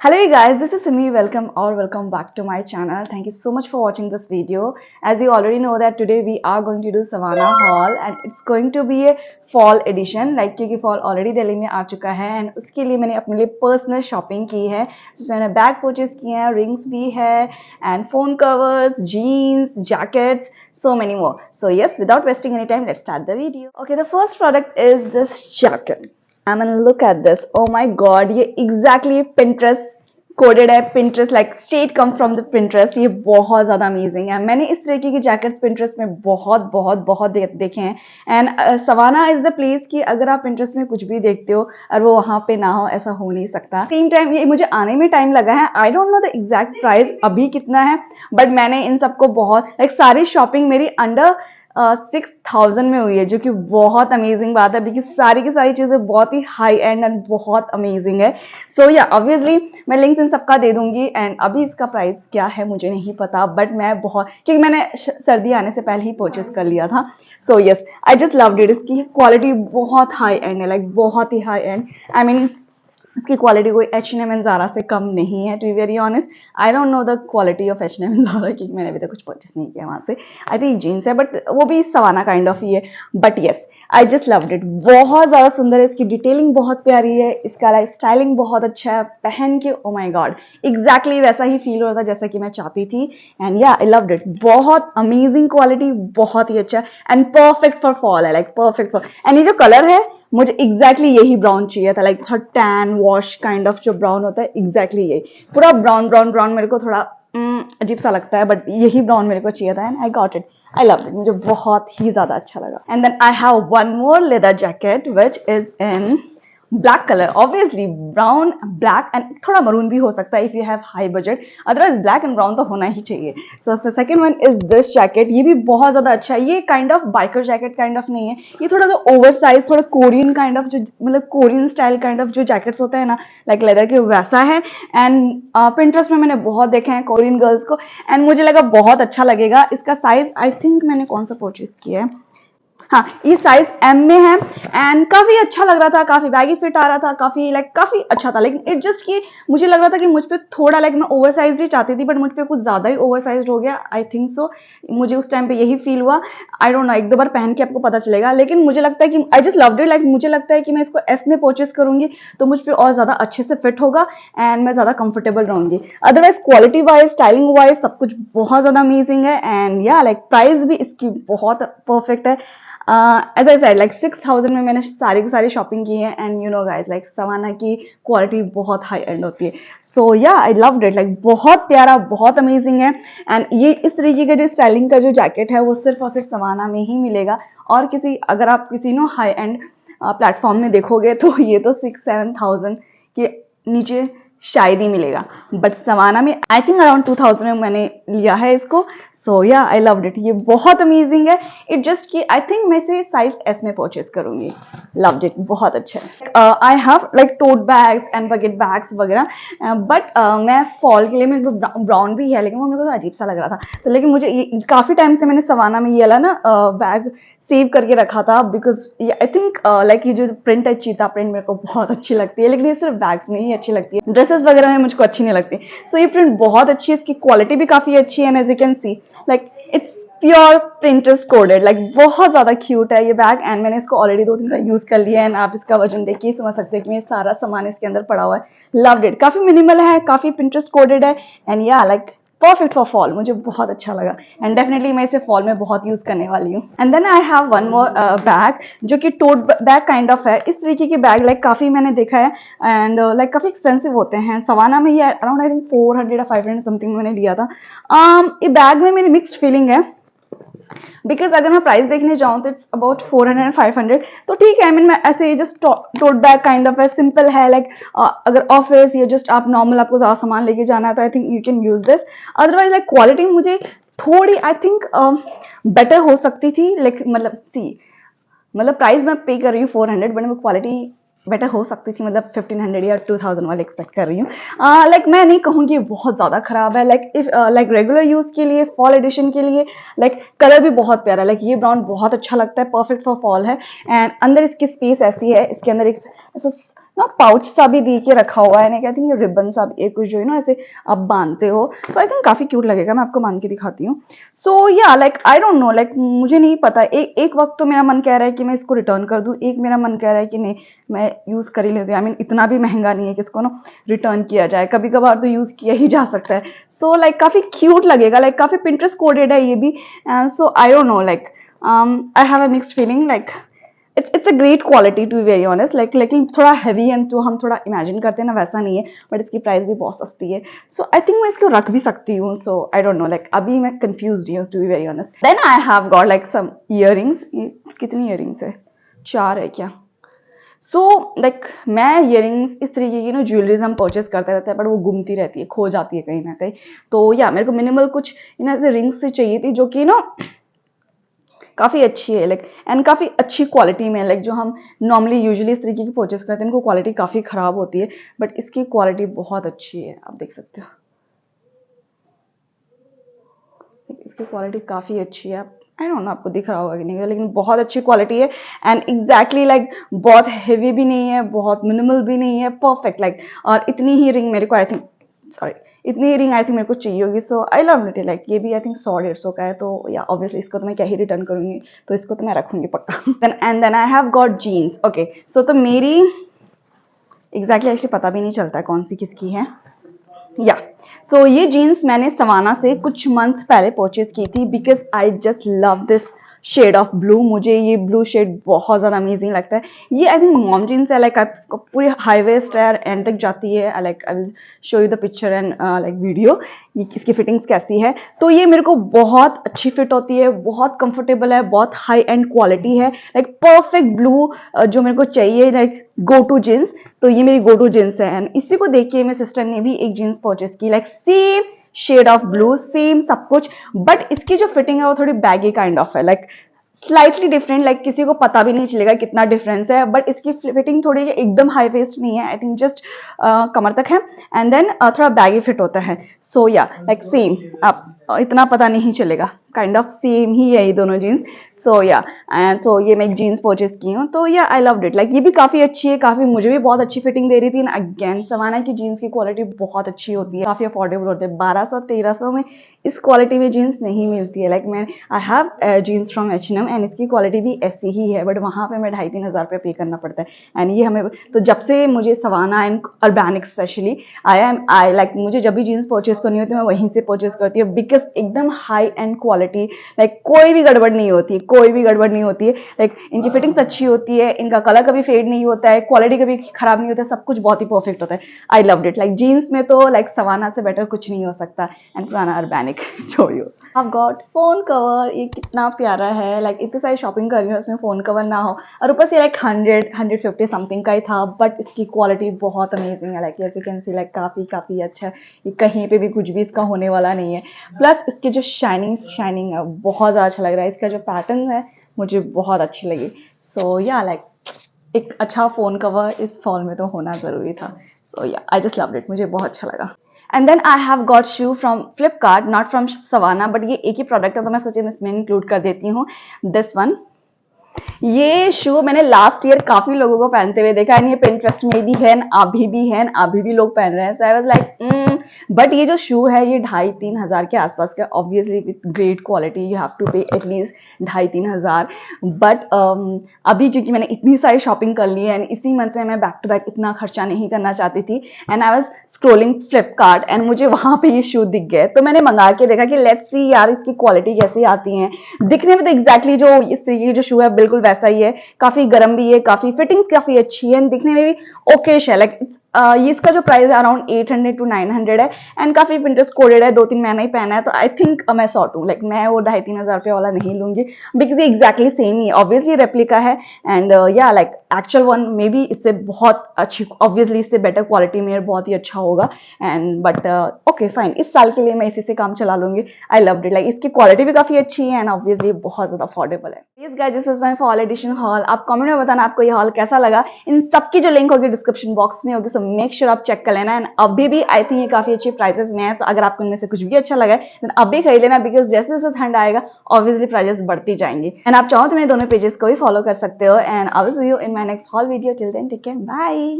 Hello you guys, this is Simi. Welcome back to my channel. Thank you so much for watching this video. As you already know that today we are going to do Savannah haul and it's going to be a fall edition. Like क्योंकि fall already Delhi में आ चुका है and उसके लिए मैंने अपने लिए personal shopping की है. So मैंने bag purchase किए हैं, rings भी है and phone covers, jeans, jackets, so many more. So yes, without wasting any time, let's start the video. Okay, the first product is this jacket. I mean, look at this. Oh my god, ये exactly Pinterest coded है. Pinterest like straight come from the Pinterest. ये बहुत ज़्यादा amazing है. मैंने इस तरीके की जैकेट्स Pinterest में बहुत देखे हैं. And Savana is the place कि अगर आप Pinterest में कुछ भी देखते हो और वो वहाँ पे ना हो, ऐसा हो नहीं सकता. सेम टाइम ये मुझे आने में टाइम लगा है. आई don't know the exact price अभी कितना है, बट मैंने इन सबको बहुत लाइक सारी शॉपिंग मेरी अंडर 6000 में हुई है, जो कि बहुत अमेजिंग बात है बिकॉज सारी की सारी चीज़ें बहुत ही हाई एंड एंड बहुत अमेजिंग है. सो या ऑब्वियसली मैं लिंक्स इन सबका दे दूंगी. एंड अभी इसका प्राइस क्या है मुझे नहीं पता, बट मैं बहुत क्योंकि मैंने सर्दी आने से पहले ही परचेज कर लिया था. So yes, I just loved it. इसकी क्वालिटी बहुत हाई एंड है, लाइक बहुत ही हाई एंड. आई मीन इसकी क्वालिटी कोई H&M एंड ज़ारा से कम नहीं है. To be very honest, I don't know the quality of H&M and Zara क्योंकि मैंने अभी तक कुछ परचेस नहीं किया वहाँ से. आई थिंक जीन्स है बट वो भी सवाना काइंड ऑफ ही है. But yes, I just loved it. बहुत ज़्यादा सुंदर है. इसकी डिटेलिंग बहुत प्यारी है. इसका लाइक स्टाइलिंग बहुत अच्छा है. पहन के ओ माई गॉड एग्जैक्टली वैसा ही फील हो रहा था जैसा कि मैं चाहती थी. एंड या आई लव्ड इट. बहुत अमेजिंग क्वालिटी, बहुत ही अच्छा एंड परफेक्ट फॉर फॉल है. Like perfect for. एंड ये जो कलर है मुझे एग्जैक्टली यही ब्राउन चाहिए था. लाइक थोड़ा टैन वॉश काइंड ऑफ जो ब्राउन होता है, एग्जैक्टली यही पूरा ब्राउन मेरे को थोड़ा अजीब सा लगता है, बट यही ब्राउन मेरे को चाहिए था. And I got it. I love it. मुझे बहुत ही ज्यादा अच्छा लगा. And then I have one more leather jacket which is in black colour. Obviously brown, black and थोड़ा मरून भी हो सकता है if you have high budget. Otherwise black and brown तो होना ही चाहिए. So the second one is this jacket. ये भी बहुत ज्यादा अच्छा है. ये kind of biker jacket kind of नहीं है. ये थोड़ा सा ओवर साइज, थोड़ा कोरियन काइंड ऑफ, जो मतलब कोरियन स्टाइल काइंड ऑफ जो जैकेट्स होते हैं ना, लाइक लेदर के, वैसा है. एंड पिंटरेस्ट में मैंने बहुत देखे हैं कोरियन गर्ल्स को एंड मुझे लगा बहुत अच्छा लगेगा. इसका साइज आई थिंक मैंने कौन सा परचेज किया है, हाँ ये साइज M में है. एंड काफी अच्छा लग रहा था, काफी बैगी फिट आ रहा था, काफी अच्छा था. लेकिन इट जस्ट कि मुझे लग रहा था कि मुझ पे थोड़ा लाइक मैं ओवर साइज ही चाहती थी, बट मुझ पे कुछ ज्यादा ही ओवर साइज हो गया. आई थिंक सो, मुझे उस टाइम पे यही फील हुआ. आई डोंट नो, एक दो बार पहन के आपको पता चलेगा. लेकिन मुझे लगता है कि आई जस्ट लव्ड इट. लाइक मुझे लगता है कि मैं इसको S में परचेस करूंगी तो मुझ पे और ज्यादा अच्छे से फिट होगा एंड मैं ज्यादा कंफर्टेबल रहूंगी. Otherwise quality wise, styling wise सब कुछ बहुत ज्यादा अमेजिंग है. एंड या लाइक प्राइस भी इसकी बहुत परफेक्ट है. एज आई सेड, लाइक 6000 में मैंने सारी की सारी शॉपिंग की है. And you know guys, like Savana की क्वालिटी बहुत हाई एंड होती है. सो या आई लव्ड इट. लाइक बहुत प्यारा, बहुत अमेजिंग है. एंड ये इस तरीके का जो स्टाइलिंग का जो जैकेट है वो सिर्फ और सिर्फ सवाना में ही मिलेगा. और किसी, अगर आप किसी नो हाई एंड प्लेटफॉर्म में देखोगे तो ये तो 6-7,000 के नीचे शायद ही मिलेगा. बट सवाना में आई थिंक अराउंड 2000 में मैंने लिया है इसको. सो या आई लव्ड इट. ये बहुत अमेजिंग है. इट जस्ट कि आई थिंक मैं इसे साइज S में परचेज करूंगी. Loved it. बहुत अच्छा है. I have like tote bags and bucket bags वगैरह, बट मैं फॉल के लिए, मेरे को ब्राउन भी है लेकिन वो मेरे को तो अजीब सा लग रहा था. तो लेकिन मुझे ये काफी टाइम से मैंने सवाना में ये वाला ना बैग सेव करके रखा था बिकॉज आई थिंक लाइक ये जो प्रिंट है, चीता प्रिंट, मेरे को बहुत अच्छी लगती है. लेकिन ये सिर्फ बैग्स में ही अच्छी लगती है, ड्रेसेस वगैरह में मुझको अच्छी नहीं लगती. सो ये प्रिंट बहुत अच्छी है. इसकी क्वालिटी भी काफी अच्छी है. And as you can see, like it's pure Pinterest coded. Like बहुत ज्यादा क्यूट है ये बैग. एंड मैंने इसको ऑलरेडी 2 दिन का यूज कर लिया है. एंड आप इसका वजन देख के समझ सकते हैं कि मेरा सारा सामान इसके अंदर पड़ा हुआ है. Loved it. काफी मिनिमल है, काफी Pinterest कोडेड है. एंड या लाइक परफेक्ट फॉर फॉल. मुझे बहुत अच्छा लगा. एंड डेफिनेटली मैं इसे फॉल में बहुत यूज करने वाली हूँ. And then I have one more bag जो कि टोट बैग काइंड ऑफ है. इस तरीके के बैग लाइक काफी मैंने देखा है एंड लाइक काफी एक्सपेंसिव होते हैं. सवाना में ये अराउंड आई थिंक 400 या 500 समथिंग मैंने लिया था. ये बैग में मेरी मिक्स्ड फीलिंग है बिकॉज अगर मैं प्राइस देखने जाऊँ तो इट्स अबाउट 400 and 500. तो ठीक है. आई मीन मैं ऐसे just tote bag kind of है, सिंपल है. लाइक अगर ऑफिस या जस्ट आप नॉर्मल आपको ज्यादा सामान लेके जाना है तो I think you can use this. Otherwise like quality मुझे थोड़ी आई थिंक बेटर हो सकती थी. लाइक मतलब प्राइस मैं पे कर रही हूँ 400, बट मैं क्वालिटी बेटर हो सकती थी. मतलब 1500 या 2000 वाले एक्सपेक्ट कर रही हूँ. लाइक मैं नहीं कहूँगी बहुत ज़्यादा खराब है. Like if like regular use के लिए, फॉल एडिशन के लिए, लाइक कलर भी बहुत प्यारा है. लाइक ये ब्राउन बहुत अच्छा लगता है, परफेक्ट फॉर फॉल है. एंड अंदर इसकी स्पेस ऐसी है, इसके अंदर एक ऐसा ना पाउच सा भी दी के रखा हुआ है, आई थिंक ये रिबन सा भी कुछ जो है ना ऐसे आप बांधते हो, तो आई थिंक काफी क्यूट लगेगा। मैं आपको बांध के दिखाती हूँ। सो या like I don't know, like मुझे नहीं पता, एक वक्त तो मेरा मन कह रहा है कि मैं इसको रिटर्न कर दूं, एक मेरा मन कह रहा है कि नहीं मैं यूज कर ही लेती हूँ। आई मीन इतना भी महंगा नहीं है कि इसको ना रिटर्न किया जाए, कभी कभार तो यूज किया ही जा सकता है। सो लाइक काफी क्यूट लगेगा, लाइक काफी पिंटरेस्ट कोडेड है ये भी। So I don't know, like I have a mixed feeling, like it's a great quality to be very honest, like लेकिन थोड़ा हैवी एंड जो हम थोड़ा इमेजिन करते हैं ना वैसा नहीं है, बट इसकी प्राइस भी बहुत सस्ती है। सो आई थिंक मैं इसको रख भी सकती हूँ। So I don't know, like अभी मैं कंफ्यूज हूँ to be very honest. Then I have got like some earrings. कितनी इयररिंग्स है, 4 है क्या? सो लाइक मैं इयररिंग्स इस तरीके की ना ज्वेलरीज हम परचेस करते रहते हैं, बट वो घूमती रहती है, खो जाती है कहीं ना कहीं। तो या मेरे को मिनिमल कुछ इन ऐसे रिंग्स से चाहिए थी जो कि ना काफ़ी अच्छी है, लाइक एंड काफ़ी अच्छी क्वालिटी में, लाइक जो हम नॉर्मली यूजुअली इस तरीके की परचेस करते हैं इनको क्वालिटी काफ़ी ख़राब होती है, बट इसकी क्वालिटी बहुत अच्छी है, आप देख सकते हो। इसकी क्वालिटी काफ़ी अच्छी है। आई डोंट नो आपको दिख रहा होगा कि नहीं, लेकिन बहुत अच्छी क्वालिटी है। एंड एग्जैक्टली लाइक बहुत हेवी भी नहीं है, बहुत मिनिमल भी नहीं है, परफेक्ट लाइक। और इतनी ही रिंग मेरे को आई थिंक, सॉरी इतनी रिंग आई थिंक मेरे को चाहिए होगी। सो आई लव इट, लाइक ये भी आई थिंक 100-150 का है। तो या ऑब्वियसली इसको तो मैं क्या ही रिटर्न करूंगी, तो इसको तो मैं रखूंगी पक्का। Then I have got jeans. Okay so तो मेरी एग्जैक्टली एक्चुअली पता भी नहीं चलता है कौन सी किसकी है। या सो ये जीन्स मैंने सवाना से कुछ मंथ्स पहले परचेज की थी, because I just love this shade of blue. मुझे ये ब्लू शेड बहुत ज़्यादा अमेजिंग लगता है। ये आई थिंक मॉम जीन्स है, लाइक पूरी हाई वेस्ट है, एंड तक जाती है। Like I will show you the picture and like video ये इसकी फिटिंग्स कैसी है। तो ये मेरे को बहुत अच्छी फिट होती है, बहुत कंफर्टेबल है, बहुत हाई एंड क्वालिटी है, लाइक परफेक्ट ब्लू जो मेरे को चाहिए, लाइक गो टू जीन्स। तो ये मेरी गो टू जीन्स है। एंड इसी को देख के मेरे सिस्टर ने भी एक जीन्स परचेस की, like same shade of blue, same सब कुछ, बट इसकी जो फिटिंग है वो थोड़ी बैगी काइंड ऑफ है, लाइक स्लाइटली डिफरेंट, लाइक किसी को पता भी नहीं चलेगा कितना डिफरेंस है। बट इसकी फिटिंग थोड़ी एकदम हाई वेस्ट नहीं है, आई थिंक जस्ट कमर तक है, एंड देन थोड़ा बैगी फिट होता है। सो या लाइक सेम, आप इतना पता नहीं चलेगा, काइंड ऑफ सेम ही है ये दोनों जीन्स। सो या एंड सो ये मैं एक जीन्स परचेज की हूँ। तो या आई लव्ड इट, लाइक ये भी काफ़ी अच्छी है, काफ़ी मुझे भी बहुत अच्छी फिटिंग दे रही थी। अगेन सवाना की जीन्स की क्वालिटी बहुत अच्छी होती है, काफ़ी अफोर्डेबल होती है। 1200-1300 में इस क्वालिटी में जीन्स नहीं मिलती है। लाइक मैं I have jeans from H&M and इसकी क्वालिटी भी ऐसी ही है, बट वहाँ पे मैं 2,500-3,000 रुपये पे करना पड़ता है। एंड ये हमें तो जब से मुझे Savana and Urbanic specially I like मुझे जब भी जीन्स परचेज करनी होती है मैं वहीं से परचेज करती हूँ, बिकॉज एकदम हाई एंड क्वालिटी, लाइक कोई भी गड़बड़ नहीं होती, कोई भी गड़बड़ नहीं होती है। लाइक इनकी फिटिंग्स अच्छी होती है, इनका कलर कभी फेड नहीं होता है, क्वालिटी कभी खराब नहीं होता है, सब कुछ बहुत ही परफेक्ट होता है। I loved it, like jeans में तो लाइक सवाना से बेटर कुछ नहीं हो सकता, एंड पुराना अर्बैनिक छोड़ियो। I've got फोन कवर, ये कितना प्यारा है, लाइक इतनी सारी शॉपिंग कर रही हूँ उसमें फोन कवर ना हो, और ऊपर से लाइक 100-150 समथिंग का ही था, बट इसकी क्वालिटी बहुत अमेजिंग है। Like as you can see, like काफ़ी अच्छा है, ये कहीं पे भी कुछ भी इसका होने वाला नहीं है। प्लस इसकी जो शाइनिंग है बहुत ज़्यादा अच्छा लग रहा है, इसका जो पैटर्न है मुझे बहुत अच्छी लगी। सो या लाइक एक अच्छा फोन कवर इस फॉल में तो होना ज़रूरी था। सो या आई जस्ट लव्ड इट, मुझे बहुत अच्छा लगा। And then I have got shoe from Flipkart, not from Savana, but ये एक ही प्रोडक्ट है तो मैं सोची मैं इसमें इंक्लूड कर देती हूँ दिस वन। ये शू मैंने लास्ट ईयर काफी लोगों को पहनते हुए देखा है, ये पिंटरेस्ट में भी है, अभी भी लोग पहन रहे हैं। सो आई वाज लाइक बट ये जो शू है ये 2,500-3 हज़ार के आसपास का, obviously with great quality you have to pay at least 2,500-3 हज़ार। बट अभी क्योंकि मैंने इतनी सारी शॉपिंग कर ली है एंड इसी मंथ में मैं बैक टू बैक इतना खर्चा नहीं करना चाहती थी, and I was scrolling Flipkart and मुझे वहां पे ये शू दिख गए, तो मैंने मंगा के देखा कि लेट्स सी यार इसकी क्वालिटी कैसी आती है। दिखने में तो एग्जैक्टली जो इस तरीके की जो शू है बिल्कुल वैसा ही है, काफी गर्म भी है, काफी फिटिंग्स काफी अच्छी है, दिखने में भी ओकेश है। लाइक ये इसका जो प्राइस है अराउंड 800-900 है, एंड काफी पिंटरेस्ट कोडेड है, 2-3 महीना ही पहना है, तो आई थिंक मैं सॉर्ट हूँ, लाइक मैं वो 2,500-3 हज़ार रुपये वाला नहीं लूंगी, बिकॉज ये एग्जैक्टली सेम ही, ऑब्वियसली रेप्लिका है, एंड या like actual one may be इससे बहुत अच्छी, ऑब्वियसली इससे बेटर क्वालिटी में बहुत ही अच्छा होगा। एंड बट ओके फाइन, इस साल के लिए मैं इसी से काम चला लूंगी। आई लव्ड इट, लाइक इसकी क्वालिटी भी काफी अच्छी है, एंड ऑब्वियसली बहुत ज्यादा अफोर्डेबल है। Yes guys, this was my fall edition haul. आप कमेंट में बताना आपको ये हॉल कैसा लगा। इन सबकी जो लिंक होगी डिस्क्रिप्शन बॉक्स में होगी, सो मेक श्योर आप चेक कर लेना। एंड अभी भी आई थिंक ये काफी अच्छे प्राइसेस में है, तो अगर आपको इनमें से कुछ भी अच्छा लगा है देन अभी खरीद लेना, बिकॉज जैसे जैसे ठंड आएगा ऑब्वियसली प्राइसेस बढ़ती जाएंगी। एंड आप चाहो तो मेरे दोनों पेजेस को भी फॉलो कर सकते हो, and I will see you in my next haul video. Till then take care, bye.